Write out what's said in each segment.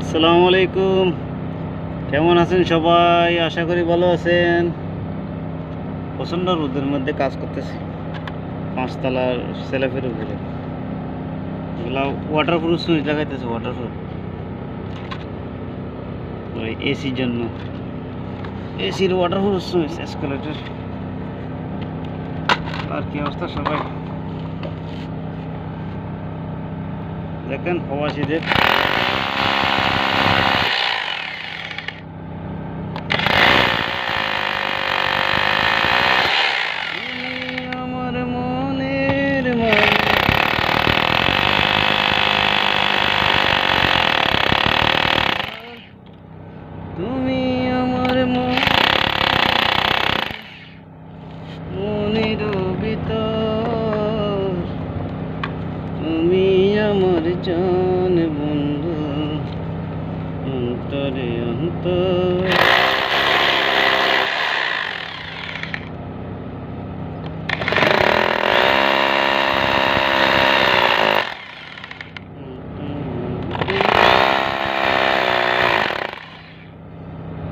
আসসালামু আলাইকুম। কেমন আছেন সবাই? আশা করি ভালো আছেন। প্রচণ্ড রোদের মধ্যে কাজ করতেছি পাঁচতলার স্ল্যাবের উপরে। এগুলা ওয়াটারপ্রুফ সুইচ লাগাইতেছে, ওয়াটারপ্রুফ ওই এসির জন্য, এসির ওয়াটারপ্রুফ সুইচ এসকেলেটর। আর কি অবস্থা সবাই দেখেন, প্রবাসীদের আমার মনের তুমি আমার মনের ভিতর, তুমি আমার জান বন্ধু, অন্তরে অন্তর।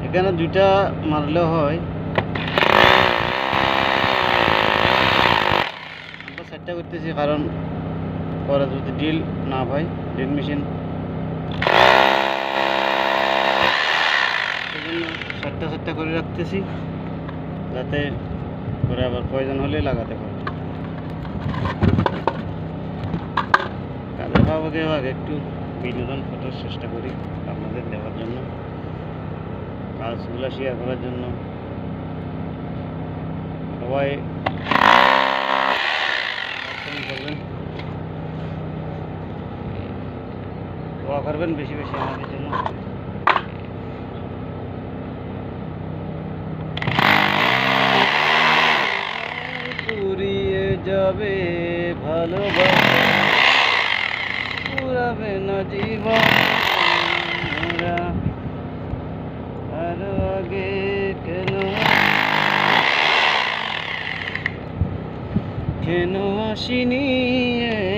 এখানে দুইটা মারলেও হয়, আমরা চেষ্টা করতেছি, কারণ পরে যদি ডিল না পাই, ড্রিল মেশিন সেজন্য চেষ্টা করে রাখতেছি, যাতে পরে আবার প্রয়োজন হলে লাগাতে পারি। কাজের ভাগে ভাগে একটু বিনোদন করার চেষ্টা করি আপনাদের দেওয়ার জন্য, কাজগুলো শেয়ার করার জন্য। সবাই করবেন, দোয়া করবেন বেশি বেশি আমাদের জন্য। পুরিয়ে যাবে ভালোবাসা, পুরাবে না জীবন আরো আগে কেন কেন আসিনি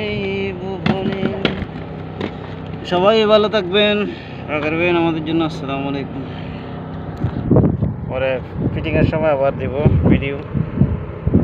এই ভুবনে। সবাই ভালো থাকবেন, দোয়া করবেন আমাদের জন্য। আসসালামু আলাইকুম। পরে ফিটিংয়ের সময় আবার দেব ভিডিও।